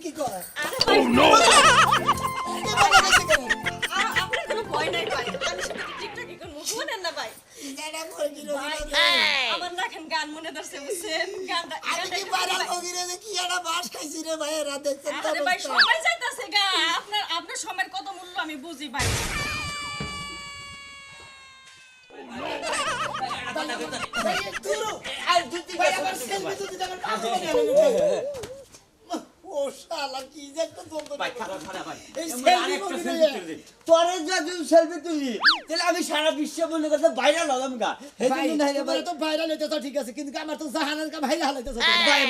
কি কয় আরে ভাই নো আপনার কোনো ভয় নাই ভাই আমি সাথে টিকটক কি করব শুনেন না ভাই জানা মুরগি ভাই, আমার না এখন গান মনে ধরছে বুঝছেন গানটা আমি কি বাইরে মুরগি রে কি একটা বাস খাইছি রে ভাই রাত দেখছেন তো আরে ভাই সময় যাইতাছে গা আপনার সময়ের কত মূল্য আমি বুঝি ভাই ভাই তুরু আর দুটি ভাই আমার সেলফি তুলতে যাবেন পাগল ও শালা কি যে একটা দ্বন্দ্ব ভাই খারাপ ভাই এই আরেকটা সেলফি সেলফি তুলে দে তোরে যদি সেলফি তুলি তাহলে আমি সারা বিশ্ব মনে করতে ভাইরাল হলাম গা ভাই হেদিন না রে ভাই তো ভাইরাল হইতে তো ঠিক আছে কিন্তু আমার তো জাহানের কা ভাইরাল হইতেছে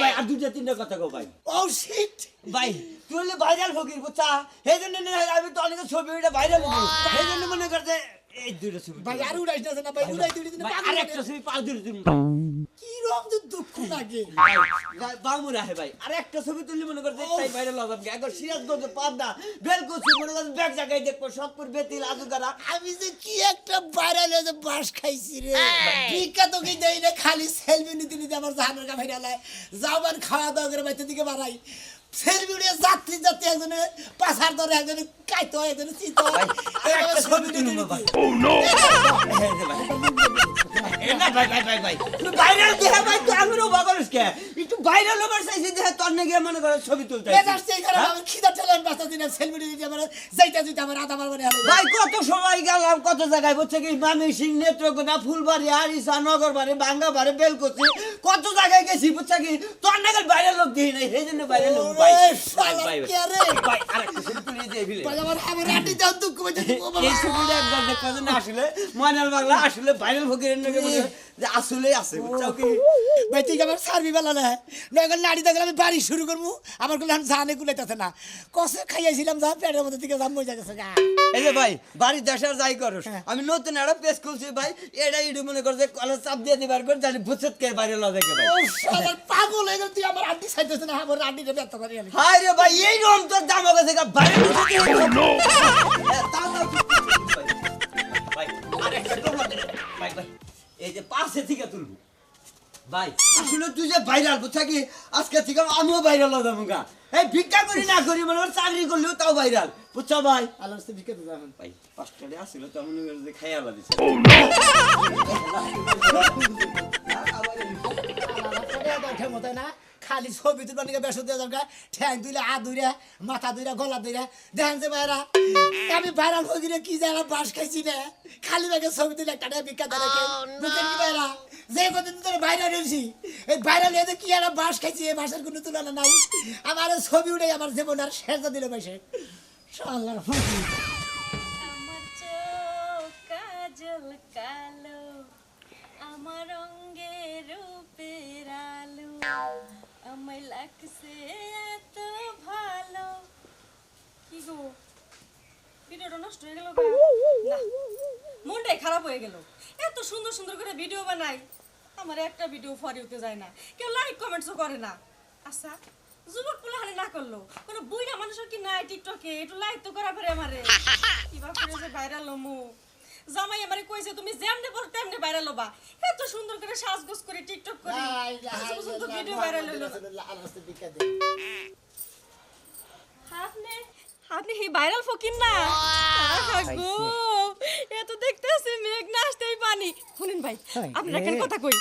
ভাই আর দুইটা তিনটা কথা কও ভাই ও শিট ভাই তুই হলে ভাইরাল ফকির বুঝছা হেদিন না আমি তো অনেক ছবিটা ভাইরাল হবো হেদিন মনে করতে এই দুইটা ছবি ভাই আর উড়াইছ না ভাই উড়াই দিলি না ভাই আরেকটা ছবি পাল দিল তুমি কি রকম তো দুঃখ লাগে বামুরা হে ভাই আরেকটা ছবি তুললি মনে করতে তাই ভাইরাল হলাম একবার সিরাজগঞ্জ পাবনা বেলকুচি মনে করতে ব্যাগ জায়গায় দেখবো সবপুর বেতিল আজুগারা আমি যে কি একটা ভাইরাল হয়ে বাস খাইছি রে ঠিকা তো কি দেই না খালি সেলফি নিতে নিতে আমার জাহানের কা ভাইরাল হয় যাওয়ার খাওয়া দাওয়া করে বাইতে দিকে বাড়াই সেলফি উড়ে যাত্রী যাত্রী একজনে পাশার ধরে একজনে কাইতো একজনে চিতো একটা ছবি তুলবো ভাই ও নো না ভাই ভাইরাল দেয়া ভাই তো আমিও বাগলস কে একটু ভাইরাল হবার চাইছি দেয়া তোর নাকি মনে করে ছবি তুলতে বেজার সেই করে আমি খিদা ঠেলেন বাসা দিন সেলফি নিতে আমার যাইতা যাইতা আমার আধা মারবারে হালে ভাই কত সময় গেলাম কত জায়গায় বুঝছে কি মামি সিং নেত্রকোনা ফুলবাড়ি আরিসা নগরবাড়ি বাঙ্গাবাড়ি বেলকুচি কত জায়গায় গেছি বুঝছে কি তোর নাকি ভাইরাল লোক দিই নাই সেই জন্য ভাইরাল লোক ভাই ভাই আরেকটা ছবি তুলে দিয়ে ভিলে ভাই আমার আটি দাও দুঃখ হইছে এই ছবিটা একবার দেখতে না আসলে ময়নাল বাংলা আসলে ভাইরাল ফকিরের নাকি বলে যে আসলে আছে বুঝছো কি ভাই তুই আমার সার্ভি বেলা না নয়গল নাড়ি দেখলে আমি বাড়ি শুরু করবো আমার গুলো জানে গুলাইতেছে না কষে খাইয়াছিলাম যা পেটের মধ্যে থেকে যা মজা গেছে গা এই যে ভাই বাড়ি দেশার যাই করস আমি নতুন একটা পেজ খুলছি ভাই এটা ইডু মনে করছে কলেজ চাপ দিয়ে দিবার করে জানি ভুচত কে বাইরে ল দেখে ভাই ও শালা পাগল হয়ে গেল তুই আমার আন্টি চাইতেছে না আমার আন্টিটা ব্যর্থ করে আনি হাই রে ভাই এই রকম তোর দাম হবে থেকে বাইরে নো ভাই আরেকটা তোমার ভাই ভাই এই যে পাশে থেকে তুলবো ভাই আসলে তুই যে ভাইরাল বুঝছা কি আজকে থেকে আমিও ভাইরাল হলাম গা এই ভিক্ষা করি না করি মনে হয় চাকরি করলেও তাও ভাইরাল বুঝছো ভাই আল্লাহর সাথে বিকে দাও এখন ভাই পাঁচটা আসছিল তো মনে করে যে খাইয়া দিছে ও নো মতো না খালি ছবি তুলবার নিকে বেশ দেওয়া দরকার ঠ্যাং দুইরা হাত দুইরা মাথা দুইরা গলা দুইরা দেখেন যে ভাইরা আমি ভাইরাল হয়ে কি জানা বাস খাইছি না খালি ব্যাগে ছবি তুলে একটা বিখ্যাত বুঝলেন কি ভাইরা যে কদিন ধরে ভাইরাল হয়েছি এই ভাইরাল হয়ে কি একটা বাস খাইছি এই বাসের কোনো তুলনা নাই আমার ছবি উঠে আমার জীবন আর শেষ দিলে বসে আল্লাহর ফকির আমার চোখ কাজল কালো আমার অঙ্গে রূপের আলো আমায় লাগছে এত ভালো কি গো ভিডিওটা নষ্ট হয়ে গেল না মনটাই খারাপ হয়ে গেল এত সুন্দর সুন্দর করে ভিডিও বানাই আমার একটা ভিডিও ফরিউতে যায় না কেউ লাইক কমেন্টসও করে না আচ্ছা যুবক পোলাহানি না করলো কোনো বুইড়া মানুষের কি নাই টিকটকে একটু লাইক তো করা পারে আমারে কিবা করে যে ভাইরাল হমু জামাই আমারে কইছে তুমি যেমনে বল তেমনে ভাইরাল হবা এত সুন্দর করে সাজগোজ করে টিকটক করি তো ভিডিও ভাইরাল হলো আপনি হি ভাইরাল ফকির না গো এত দেখতেছে মেঘ না আসতেই পানি শুনেন ভাই আপনার কেন কথা কই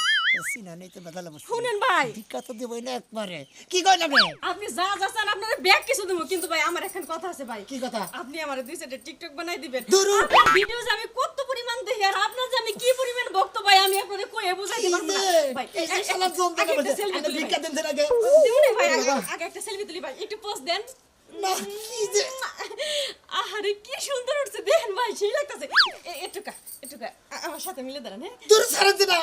সিনা নেই তো বদলাম শুনেন ভাই বিখ্যাত দেবই না একবারে কি কইন আপনি আপনি যা যা চান আপনার ব্যাগ কিছু দেবো কিন্তু ভাই আমার এখন কথা আছে ভাই কি কথা আপনি আমার দুই সাইডে টিকটক বানাই দিবেন দুরু। আপনার ভিডিও যে আমি কত পরিমাণ দেখি আর আপনার যে আমি কি পরিমাণ ভক্ত ভাই আমি আপনাদের কইয়ে বুঝাই দিতে পারবো না ভাই এই শালা জমতে আগে একটা selfie আমি তুলি বিখ্যাত ভাই। দেন আগে দিমুনে ভাই আগে একটা সেলফি তুলি ভাই একটু পোস্ট দেন না কি যে আরে কি সুন্দর উঠছে দেখেন ভাই সেই লাগতেছে এটুকা আমার সাথে মিলে দাঁড়ান হ্যাঁ দূর ছাড়তে না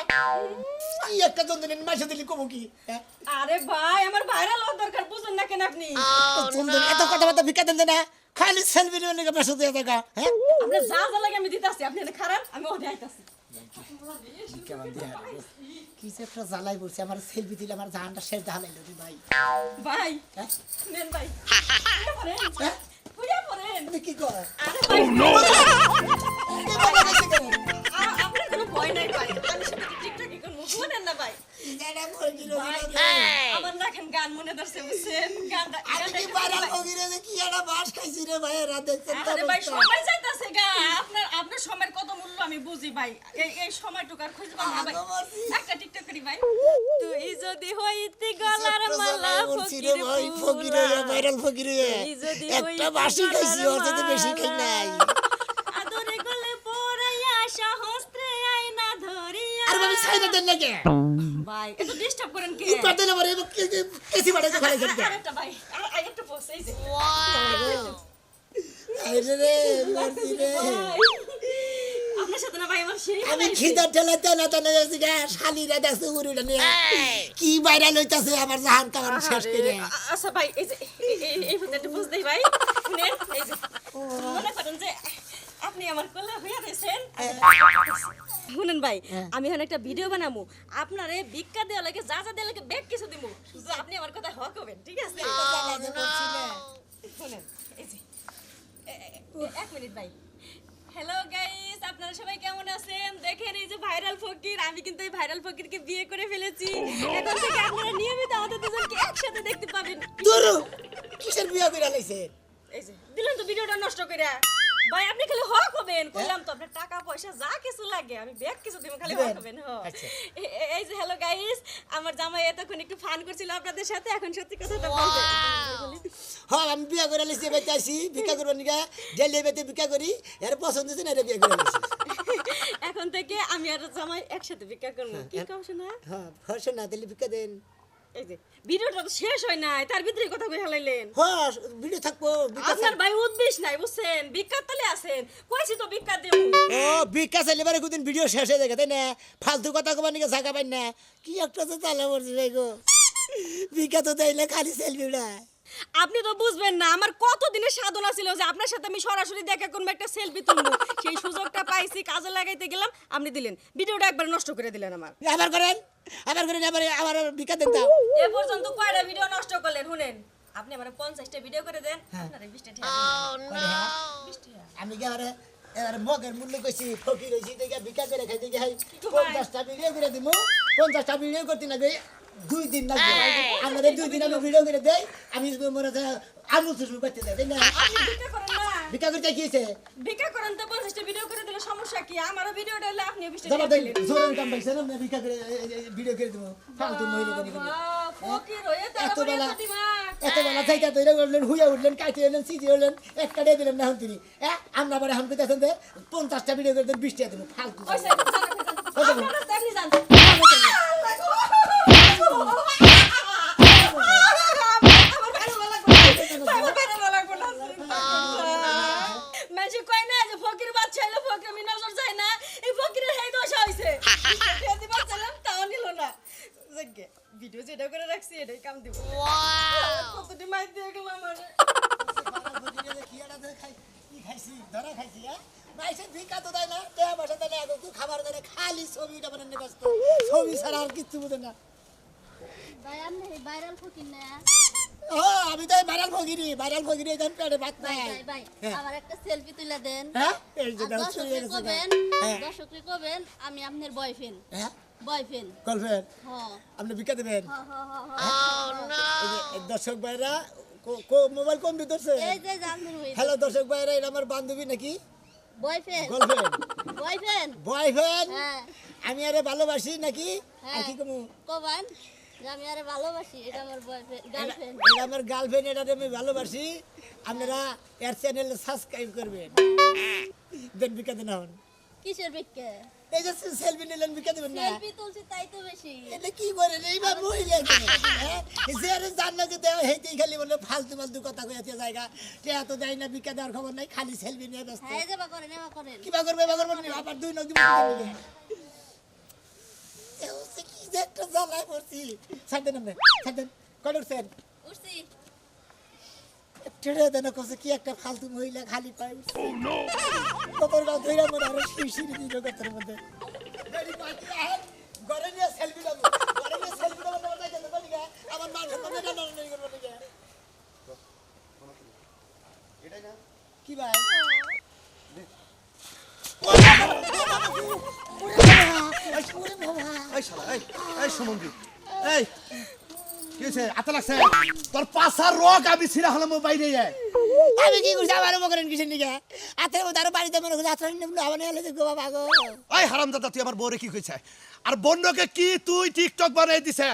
কি একটা জন্দনের মাসে দিলি কমু কি আরে ভাই আমার ভাইরাল হওয়ার দরকার বুঝেন না কেন আপনি জন্দন এত কথা বার্তা বিখ্যাত দেন না খালি সেলফি নিয়ে নিয়ে বেশ দিয়ে দেখা হ্যাঁ আপনি যা যা লাগে আমি দিতাছি আপনি এনে খারাপ আমি ওঠে আইতাছি কি যে একটা জ্বালাই পড়ছে আমার সেলফি দিলে আমার জাহানটা শেষ জ্বালাইলো রে ভাই ভাই হ্যাঁ? নেন ভাই পড়েন হ্যাঁ? পুরা পড়েন তুমি কি কর আরে ভাই নো আপনার কোনো ভয় নাই ভাই আমি সাথে টিকটক কি করব শুনেন না ভাই ইজারা ফকির ভাই, আমার না এখন গান মনে ধরছে বুঝছেন গানটা আমি কি ভাইরাল ফকির যে কি একটা বাস খাইছি রে ভাই রাত দেখছেন তো আরে ভাই অবস্থা। সময় যাইতাছে গা আপনার সময়ের কত মূল্য আমি বুঝি ভাই এই সময়টুকু আর খুঁজে পাবো না ভাই একটা টিকটক করি ভাই তুই যদি হইতি গলার মালা রে ভাই ফকির ভাইরাল ফকির তুই যদি একটা হইতি বাসি খাইছি ওর সাথে বেশি খাই নাই আদরে গলে পরাইয়া সহস্রে আয়না ধরিয়া আর ভাবি সাইডে দেন নাকি ভাই এত ডিস্টার্ব করেন কে কি পাতে না মরে কেসি বাড়াইতে খাই করতে আরেকটা ভাই আরেকটা বস এই যে আইরে রে মরছি রে আপনার সাথে না ভাই আমার সেই আমি খিদা ঠেলাতে না টানে যাচ্ছি গা শালিরা দেখছে উড়ুটা নিয়ে কি ভাইরাল হইতাছে আমার জাহান কামান শেষ করে আচ্ছা ভাই এই যে এই ফুটে বুঝ দেই ভাই শুনেন এই যে মনে করেন যে আপনি আমার কোলে হইয়া রয়েছেন শুনেন ভাই আমি এখন একটা ভিডিও বানাবো আপনারে ভিক্ষা দেওয়া লাগে যা যা দেওয়া লাগে ব্যাগ কিছু দিমু শুধু আপনি আমার কথা হক হবেন ঠিক আছে শুনেন এই যে এক মিনিট ভাই হ্যালো গাইস আপনারা সবাই কেমন আছেন দেখেন এই যে ভাইরাল ফকির আমি কিন্তু এই ভাইরাল ফকিরকে বিয়ে করে ফেলেছি এখন থেকে আপনারা নিয়মিত আমাদের দুজনকে একসাথে দেখতে পাবেন দূরু কিসের বিয়া কইরা লাইছে এই যে দিলেন তো ভিডিওটা নষ্ট করে ভাই আপনি খালি হক হবেন কইলাম তো আপনার টাকা পয়সা যা কিছু লাগে আমি ব্যাগ কিছু দিব খালি হক হবেন আচ্ছা। এই যে হ্যালো গাইস আমার জামাই এতক্ষণ একটু ফান করছিল আপনাদের সাথে এখন সত্যি কথাটা বলবে হ্যাঁ আমি বিয়া করে লাইছি বেতে আসি ভিক্ষা করব নিগা ডেলি বেতে ভিক্ষা করি এর পছন্দ হইছে না রে বিয়া করে লাইছি এখন থেকে আমি আর জামাই একসাথে ভিক্ষা করব কি কাম শোনা হ্যাঁ হর্ষ না দিলে ভিক্ষা দেন এই যে ভিডিওটা তো শেষ হয় নাই তার ভিতরে কথা কই হালাইলেন হ্যাঁ ভিডিও থাকবো ভিক্ষা আপনার ভাই উদ্দেশ্য নাই বুঝছেন ভিক্ষার তলে আছেন কইছি তো ভিক্ষা দেব ও ভিক্ষা চাইলে বারে কোনদিন ভিডিও শেষ হয়ে যায় তাই না ফালতু কথা কবার নিকে জায়গা পাই না কি একটা তো চালা পড়ছে রে গো ভিক্ষা তো দেইলে খালি সেলফি উড়ায় আপনি তো বুঝবেন না আমার কত দিনের সাধনা ছিল যে আপনার সাথে আমি সরাসরি দেখা করব একটা সেলফি তুলবো সেই সুযোগটা পাইছি কাজে লাগাইতে গেলাম আপনি দিলেন ভিডিওটা একবার নষ্ট করে দিলেন আমার আবার করেন আবার ভিক্ষা দেন দাও এ পর্যন্ত কয়টা ভিডিও নষ্ট করলেন শুনেন আপনি আমারে 50টা ভিডিও করে দেন আপনারে 20টা টাকা আমি কি এবারে মগের মূল্য কইছি ফকির হইছি দেখে ভিক্ষা করে খাইতে গিয়ে 50টা ভিডিও করে দিমু 50টা ভিডিও করতে না গই 2 দিন লাগবে আমাদের 2 দিন আমি ভিডিও করে দেই আমি মনে আমুল সুসু করতে দেই তাই না আপনি ভিক্ষা করেন না ভিক্ষা করতে কি হইছে ভিক্ষা করেন তো 50টা ভিডিও করে দিলে সমস্যা কি আমারও ভিডিওটা হলে আপনি 20টা জমা টাকা দেন দিলেন জোরের কাম পাইছেন না ভিক্ষা করে ভিডিও করে দেবো ফালতু মহিলা করে ফকির হয়ে তারা এত বেলা দিমাগ এত বেলা যাইতা তৈরি করলেন হুইয়া উঠলেন কাইতে উঠলেন সিজি উঠলেন একটা দিয়ে দিলেন না তিনি আমরা পরে হাম কইতেছেন যে 50টা ভিডিও করে দেন 20টা দেবো ফালতু ওইসে আপনারা তেমনি জান মানুষ কয় না যে ফকির বাচ্চা হইলো ফকির আমি নজর যায় না এই ফকিরের হেই দশা হইছে যদি বাচ্চালাম তাও নিল না যাকে ভিডিও যেটা করে রাখছি এটাই কাম দিব কতটি মাইর দিয়ে গেল আমার খালি ছবিটা বানানো ব্যস্ত ছবি ছাড়া আর কিচ্ছু বুঝে না ভাই আপনি ভাইরাল ফকির না ও আমি তো ভাইরাল ফকিরি একদম পেটে ভাত নাই ভাই হ্যাঁ। আমার একটা সেলফি তুলে দেন হ্যাঁ এই যে আর দাও দর্শককে ছবি গেছে কবেন হ্যাঁ দর্শককে কবেন আমি আপনার বয়ফ্রেন্ড হ্যাঁ বয়ফ্রেন্ড গল্পের হ্যাঁ আপনি বিকা দেবেন হ্যাঁ হ্যাঁ এই যে দর্শক ভাইরা মোবাইল কম ধরছে এই যে জানতেন হই হ্যালো দর্শক ভাইরা এটা আমার বান্ধবী নাকি বয়ফ্রেন্ড গার্লফ্রেন্ড বয়ফ্রেন্ড বয়ফ্রেন্ড হ্যাঁ আমি আরে ভালোবাসি নাকি আর হ্যাঁ কি কমু কবেন যে আমি আরে ভালোবাসি এটা আমার বয়ফ্রেন্ড গার্লফ্রেন্ড এটা আমার গার্লফ্রেন্ড এটা আমি ভালোবাসি আপনারা এর চ্যানেল সাবস্ক্রাইব করবেন দেন বিকা দেন হন কিসের বিক্কে এই যে সেলফি নিলেন বিকা দেবেন না সেলফি তুলছি তাই তো বেশি এটা কি করে এই বা মহিলা যে আরে জান্নাকে দেওয়া হেইতেই খালি বলে ফালতু ফালতু কথা কইতে জায়গা তে এত দেয় না বিকা দেওয়ার খবর নাই খালি সেলফি নিয়ে ব্যস্ত হ্যাঁ যাবা করেন এবা করেন কিবা করবে আবার 2 নক দিব কি যে একটা জ্বালায় পড়ছি ছাড়েন আপনি ছাড়েন কলরছেন উঠছি টেড়ে দেন কসে কি একটা ফালতু মহিলা খালি পায় ও নো কতর গাও ধইরা মনে আর শিশির দিল কতর মধ্যে গাড়ি পাটি আহে ঘরে নিয়ে সেলফি দাও ঘরে নিয়ে সেলফি দাও না যাইতে বলি গা আমার মা ঘরে না না না করব না এটাই না কি ভাই ওরে বাবা এই শালা এই সুমন্দি এই কি হয়েছে আতে লাগছে তোর পাছার রক আমি ছিড়া হলাম বাইরে যায় আমি কি করছি আমার মকরেন কিসের নিকে আতের মধ্যে আরো বাড়িতে মনে করছে আত্রা নিয়ে আবার নিয়ে এলে গো বাবা গো ওই হারামজাদা তুই আমার বউরে কি কইছে আর বন্যকে কি তুই টিকটক বানাই দিছে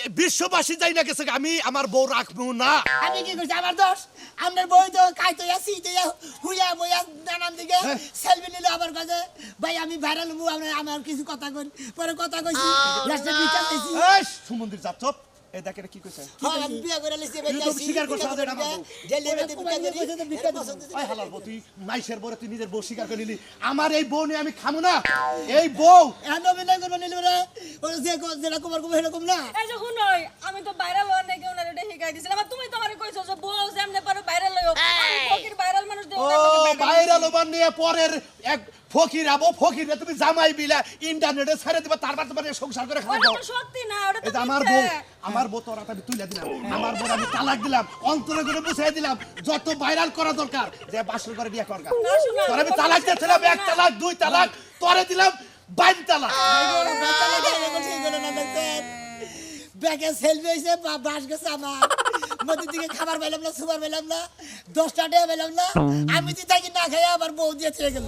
এই বিশ্ববাসী যাই না গেছে আমি আমার বউ রাখবো না আমি কি করছি আমার দোষ আপনার বই তো কাইতো আসি তো হুইয়া বইয়া নানান দিকে সেলফি নিল আমার কাছে ভাই আমি ভাইরাল হবো আমার কিছু কথা কই পরে কথা কইছি লাস্টে বিচার দিছি এই সুমন্দির যাচ্ছ এই দেখ এটা কি কইছে হ্যাঁ আমি বিয়ে করে লিছি তুই তো স্বীকার করছিস আমাদের আমার বউ। ডেলি বেতে বিকা করি ওই হালার বউ তুই মাইশের বউরে তুই নিজের বউ স্বীকার করে নিলি আমার এই বউ নিয়ে আমি খামু না এই বউ এখন অভিনয় করবো নিলে ওরা ওরা যে যেটা কুমার কুমার সেরকম না এই যে শুনই আমি তো ভাইরাল হওয়ার নাকি ওনারে এটা শিখাই দিছিলাম আর তুমি তো আমারে কইছো যে বউ যেমনে পারো ভাইরাল হইও আমি ফকির ভাইরাল মানুষ দেই ও ভাইরাল ওভার নিয়ে পরের এক ফকির আবো ফকির তুমি জামাই বিলা ইন্টারনেটে ছেড়ে দিবা তারপর তোমার সংসার করে খাওয়া ওটা তো সত্যি না ওটা তো এটা আমার বউ আমার বউ তোর হাতে আমি তুলে দিলাম আমার বউ আমি তালাক দিলাম অন্তরে করে বুঝিয়ে দিলাম যত ভাইরাল করা দরকার যে বাসর করে বিয়ে করগা তোর আমি তালাক দিয়েছিলাম 1 তালাক 2 তালাক তোরে দিলাম 22 তালাক ব্যাগে সেলফি হয়েছে বাস গেছে আমার নদীর দিকে খাবার পেলাম না সুবার পেলাম না 10টা টাকা পেলাম না আমি যদি থাকি না খাই আবার বউ দিয়ে থেকে গেল